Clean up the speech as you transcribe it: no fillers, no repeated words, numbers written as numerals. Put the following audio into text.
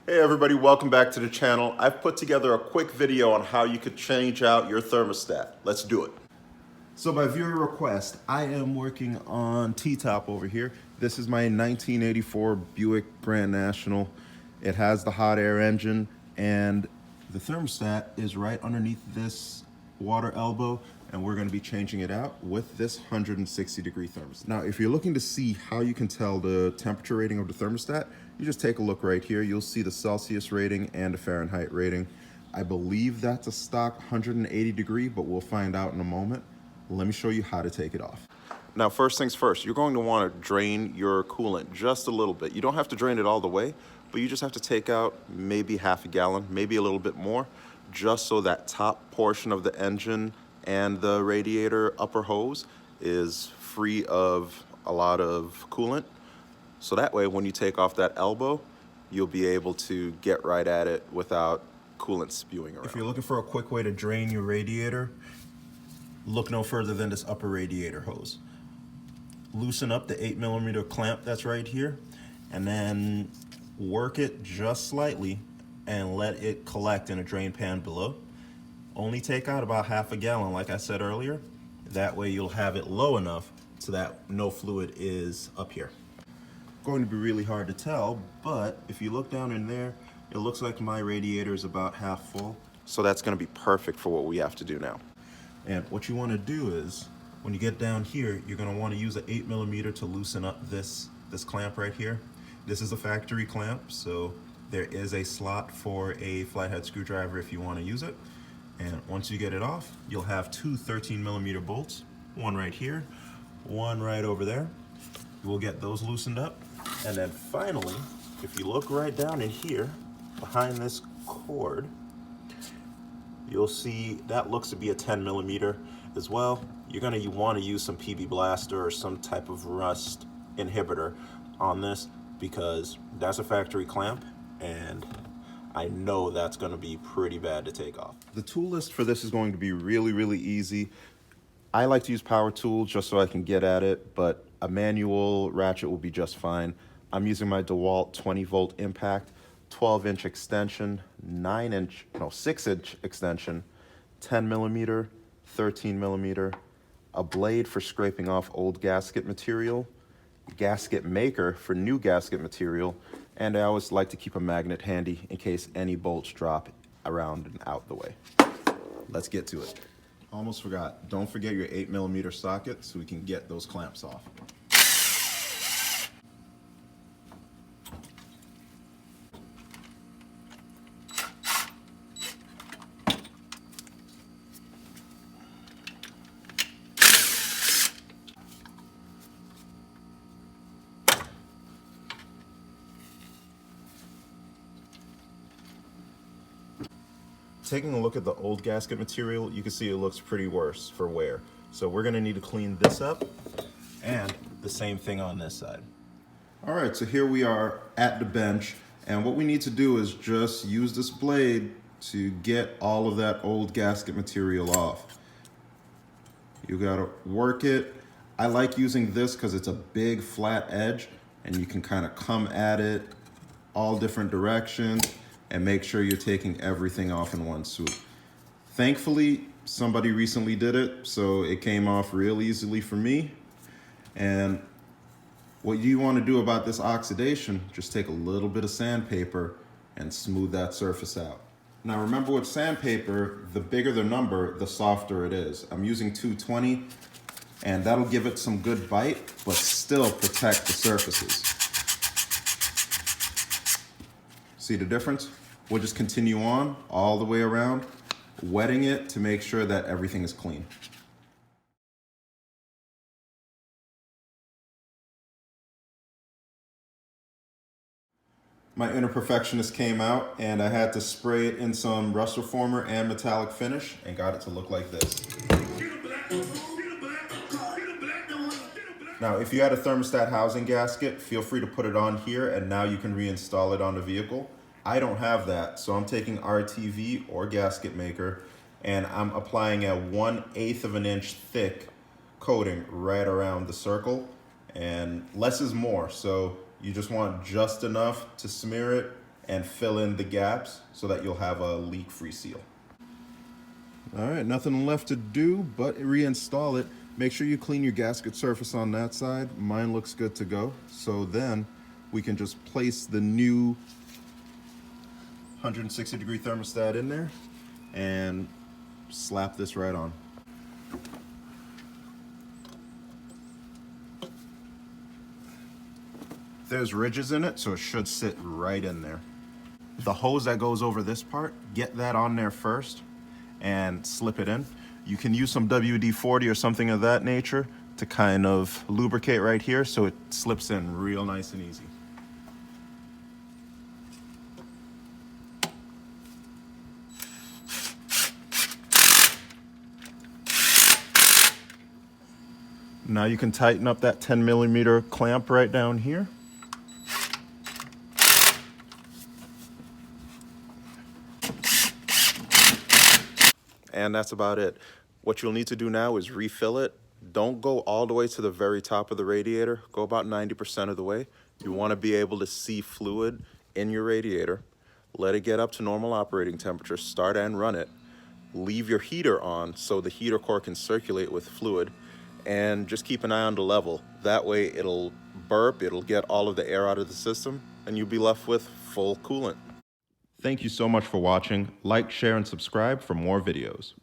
Hey everybody, welcome back to the channel. I've put together a quick video on how you could change out your thermostat. Let's do it. So by viewer request, I am working on T-Top over here. This is my 1984 Buick Grand National. It has the hot air engine and the thermostat is right underneath this water elbow, and we're going to be changing it out with this 160-degree thermostat. Now, if you're looking to see how you can tell the temperature rating of the thermostat, you just take a look right here. You'll see the Celsius rating and the Fahrenheit rating. I believe that's a stock 180 degree, but we'll find out in a moment. Let me show you how to take it off. Now, first things first, you're going to want to drain your coolant just a little bit. You don't have to drain it all the way, but you just have to take out maybe half a gallon, maybe a little bit more, just so that top portion of the engine and the radiator upper hose is free of a lot of coolant. So that way, when you take off that elbow, you'll be able to get right at it without coolant spewing around. If you're looking for a quick way to drain your radiator, look no further than this upper radiator hose. Loosen up the 8mm clamp that's right here, and then work it just slightly and let it collect in a drain pan below. Only take out about half a gallon, like I said earlier. That way you'll have it low enough so that no fluid is up here. Going to be really hard to tell, but if you look down in there, it looks like my radiator is about half full. So that's going to be perfect for what we have to do now. And what you want to do is, when you get down here, you're going to want to use an 8mm to loosen up this clamp right here. This is a factory clamp, so there is a slot for a flathead screwdriver if you want to use it. And once you get it off, you'll have two 13mm bolts, one right here, one right over there. We'll get those loosened up. And then finally, if you look right down in here, behind this cord, you'll see that looks to be a 10mm as well. You're going to want to use some PB Blaster or some type of rust inhibitor on this, because that's a factory clamp and I know that's going to be pretty bad to take off. The tool list for this is going to be really easy. I like to use power tools just so I can get at it, but a manual ratchet will be just fine. I'm using my DeWalt 20-volt impact, 12-inch extension, 6-inch extension, 10mm, 13mm, a blade for scraping off old gasket material, gasket maker for new gasket material, and I always like to keep a magnet handy in case any bolts drop around and out the way. Let's get to it. Almost forgot, don't forget your 8mm socket so we can get those clamps off. Taking a look at the old gasket material, you can see it looks pretty worse for wear. So we're gonna need to clean this up, and the same thing on this side. All right, so here we are at the bench, and what we need to do is just use this blade to get all of that old gasket material off. You gotta work it. I like using this because it's a big flat edge, and you can kind of come at it all different directions and make sure you're taking everything off in one swoop. Thankfully, somebody recently did it, so it came off real easily for me. And what you want to do about this oxidation, just take a little bit of sandpaper and smooth that surface out. Now remember, with sandpaper, the bigger the number, the softer it is. I'm using 220, and that'll give it some good bite, but still protect the surfaces. See the difference? We'll just continue on all the way around, wetting it to make sure that everything is clean. My inner perfectionist came out, and I had to spray it in some rust reformer and metallic finish and got it to look like this. Now, if you had a thermostat housing gasket, feel free to put it on here, and now you can reinstall it on the vehicle. I don't have that, so I'm taking RTV or gasket maker, and I'm applying a 1/8 of an inch thick coating right around the circle, and less is more, so you just want just enough to smear it and fill in the gaps so that you'll have a leak-free seal. All right, nothing left to do but reinstall it. Make sure you clean your gasket surface on that side. Mine looks good to go. So then we can just place the new 160-degree thermostat in there and slap this right on. There's ridges in it, so it should sit right in there. The hose that goes over this part, get that on there first and slip it in. You can use some WD-40 or something of that nature to kind of lubricate right here so it slips in real nice and easy. Now you can tighten up that 10mm clamp right down here. And that's about it. What you'll need to do now is refill it. Don't go all the way to the very top of the radiator. Go about 90% of the way. You want to be able to see fluid in your radiator. Let it get up to normal operating temperature. Start and run it. Leave your heater on so the heater core can circulate with fluid. And just keep an eye on the level. That way it'll burp, it'll get all of the air out of the system, and you'll be left with full coolant. Thank you so much for watching. Like, share, and subscribe for more videos.